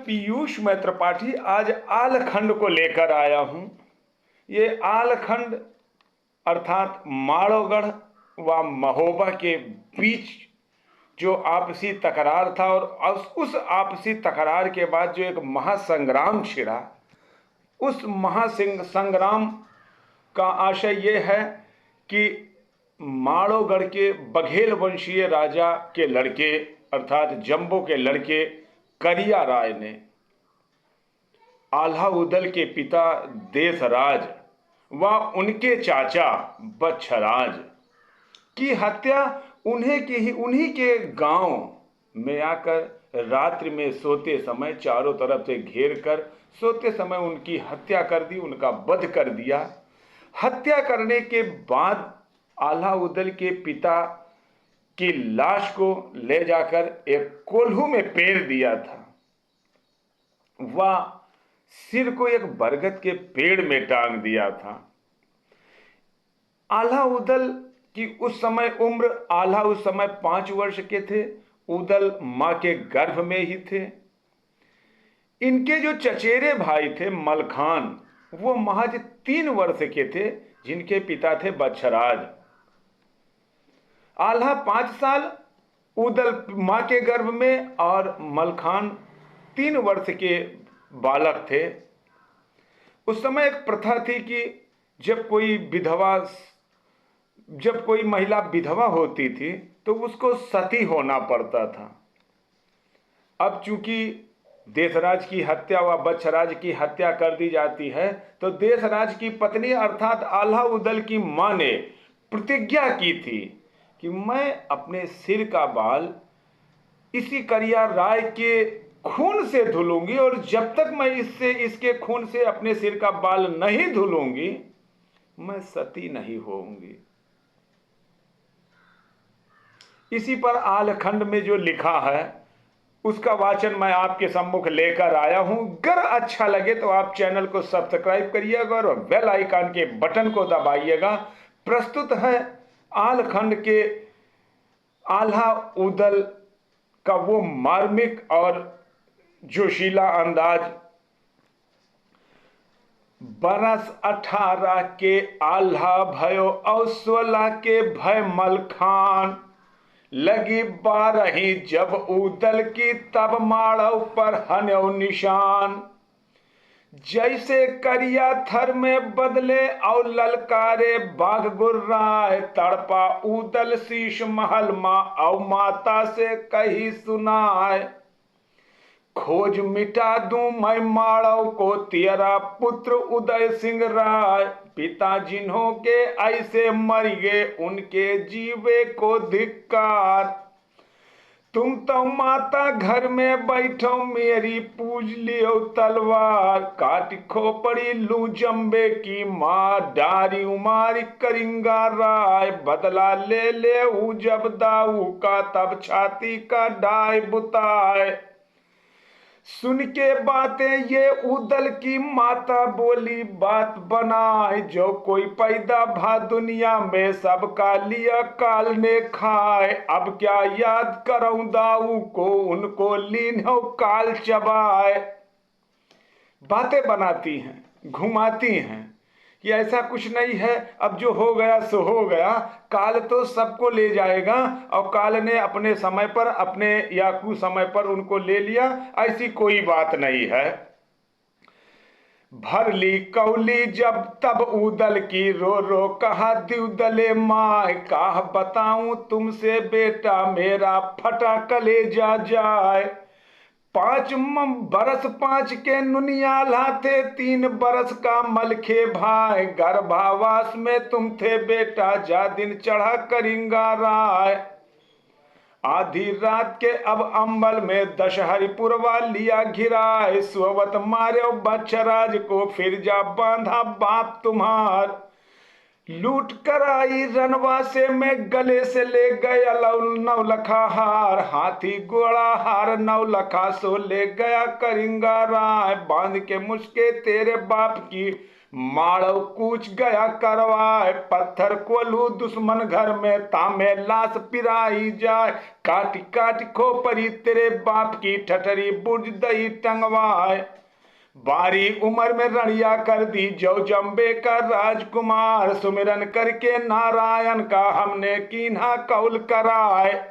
पीयूष मैं त्रिपाठी आज आलखंड को लेकर आया हूं। ये आलखंड अर्थात माड़ोगढ़ व महोबा के बीच जो आपसी तकरार था और उस आपसी तकरार के बाद जो एक महासंग्राम छिड़ा, उस महासंग्राम का आशय ये है कि माड़ोगढ़ के बघेल वंशीय राजा के लड़के अर्थात जंबो के लड़के करिया राय ने आल्हा उदल के पिता देशराज व उनके चाचा बच्छराज की हत्या उन्हीं के गांव में आकर रात्रि में सोते समय चारों तरफ से घेर कर सोते समय उनकी हत्या कर दी, उनका वध कर दिया। हत्या करने के बाद आल्हा उदल के पिता की लाश को ले जाकर एक कोल्हू में पेर दिया था व सिर को एक बरगद के पेड़ में टांग दिया था। आल्हा उदल की उस समय उम्र, आल्हा उस समय 5 वर्ष के थे, उदल मां के गर्भ में ही थे। इनके जो चचेरे भाई थे मलखान, वो महज 3 वर्ष के थे, जिनके पिता थे बच्छराज। आल्हा 5 साल उदल मां के गर्भ में और मलखान 3 वर्ष के बालक थे। उस समय एक प्रथा थी कि जब कोई महिला विधवा होती थी तो उसको सती होना पड़ता था। अब चूंकि देशराज की हत्या व बच्छराज की हत्या कर दी जाती है तो देशराज की पत्नी अर्थात आल्हा उदल की मां ने प्रतिज्ञा की थी कि मैं अपने सिर का बाल इसी करिया राय के खून से धुलूंगी और जब तक मैं इसके खून से अपने सिर का बाल नहीं धुलूंगी मैं सती नहीं होऊंगी। इसी पर आलखंड में जो लिखा है उसका वाचन मैं आपके सम्मुख लेकर आया हूं। अगर अच्छा लगे तो आप चैनल को सब्सक्राइब करिएगा और बेल आइकन के बटन को दबाइएगा। प्रस्तुत है आलखंड के आल्हा उदल का वो मार्मिक और जोशीला अंदाज। बरस 18 के आल्हा भयो और 16 के भय मलखान, लगी 12 जब उदल की तब माड़व पर हन्यो निशान। जैसे करिया थर में बदले और ललकारे बाघ गुर्राए, तड़पा उदल शीश महल मां और माता से कही सुनाए। खोज मिटा दूं मैं माड़व को तेरा पुत्र उदय सिंह राय, पिता जिन्हों के ऐसे मर गए उनके जीवे को धिक्कार। तुम तो माता घर में बैठो मेरी पूज लियो तलवार, काट खोपड़ी लू जम्बे की मां डारी उमारी करिंगा राय। बदला ले ले जब दाऊ का तब छाती का डाय बुताए। सुन के बातें ये उदल की माता बोली बात बनाए, जो कोई पैदा भा दुनिया में सबका लिया काल ने खाए। अब क्या याद करूं दाऊ को उनको लीनो काल चबाए। बातें बनाती हैं, घुमाती हैं कि ऐसा कुछ नहीं है, अब जो हो गया सो हो गया, काल तो सबको ले जाएगा और काल ने अपने समय पर अपने या कुछ समय पर उनको ले लिया, ऐसी कोई बात नहीं है। भर ली कौली जब तब उदल की रो रो कहा द्युदले माय, कहा बताऊं तुमसे बेटा मेरा फटा कलेजा जाए। 5 बरस 5 के नुनियाला थे, 3 बरस का मलखे भाई। गर्भावास में तुम थे बेटा जा दिन चढ़ा करिंगा राय। आधी रात के अब अंबल में दशहरिपुरवा लिया घिराए, स्ववत मारे बच्छराज को फिर जा बांधा बाप तुम्हार। लूट कर आई रनवासे में गले से ले गया 9 लखा हार, हाथी घोड़ा हार 9 लखा सो ले गया करिंगा राय। बांध के मुश्के तेरे बाप की माड़व कूच गया करवाए, पत्थर कोलू दुश्मन घर में, तामे लाश पिराई जाए। काटी काटी खोपरी तेरे बाप की, ठठरी बुर्ज दही टंगवाए। बारी उम्र में रणिया कर दी जो जम्बे का राजकुमार, सुमिरन करके नारायण का हमने कीन्हा कौल कराए।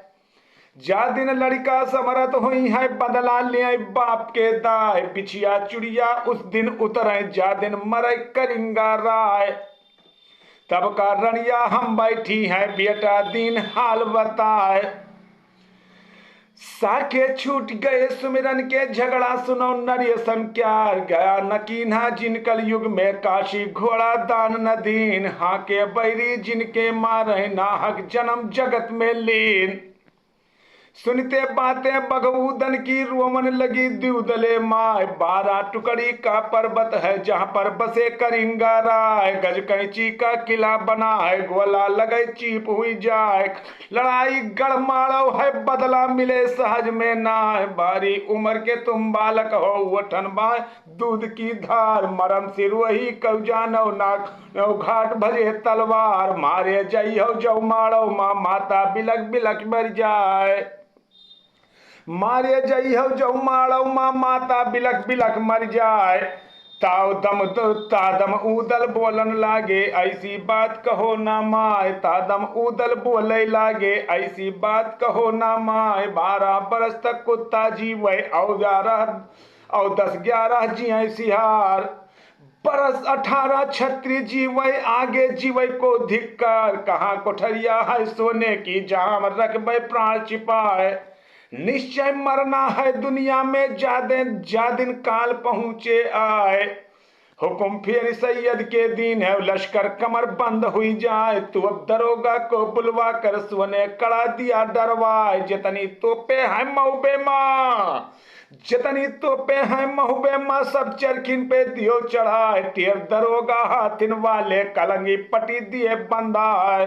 जा दिन लड़का समरत हुई है, बदला लिया बाप के दाय, बिछिया चुड़िया उस दिन उतरे, जा दिन मरे करिंगा राय। तब का रणिया हम बैठी है, बेटा दीन हाल बताए। साके छूट गए सुमिरन के, झगड़ा सुनो नरियसन क्यार, गया नकीन्हा जिनकल युग में, काशी घोड़ा दान न दीन। हाँ के बैरी जिनके मारे, नाहक जन्म जगत में लीन। सुनते बातें बगऊदन की, रोमन लगी द्युदले माय। 12 टुकड़ी का पर्वत है, जहां पर बसे करिंगा राय। गज कैंची का किला बना है, गोला लगे चीप हुई जाए। लड़ाई गड़माड़ो है, बदला मिले सहज में नाय। बारी उम्र के तुम बालक हो, वठन बाय दूध की धार। मरम सिर वही कौ जानो, नाक घाट भजे तलवार। मारे जई हो जो माड़ो माँ, माता बिलक बिलक मर जाए। मारे जई हो जो माड़ो माँ, माता बिलक बिलक मर जाए। तादम ऊदल बोलन लागे, ऐसी बात कहो ना माय। तादम ऊदल बोले लागे, ऐसी बात कहो ना माय। 12 बरस तक कुत्ता जीवे, और 10-11 जिये सिहार। बरस 18 छत्री जीवे, आगे जीवे को धिक्कार। कहाँ कोठरिया है सोने की, जहां रखबे प्राण छिपाए। निश्चय मरना है दुनिया में, जा दिन काल पहुंचे आए। हुकुम फिर सैयद के दिन है, लश्कर कमर बंद हुई जाए। तू अब दरोगा को बुलवा कर, सोने कड़ा दिया डरवाए। जितनी तोपे है मऊबे माँ, जितनी तोपे हैं महुबे माँ, सब चरखिन पे दियो चढ़ाए। टेर दरोगा हाथिन वाले, कलंगी पटी दिए बंधाए।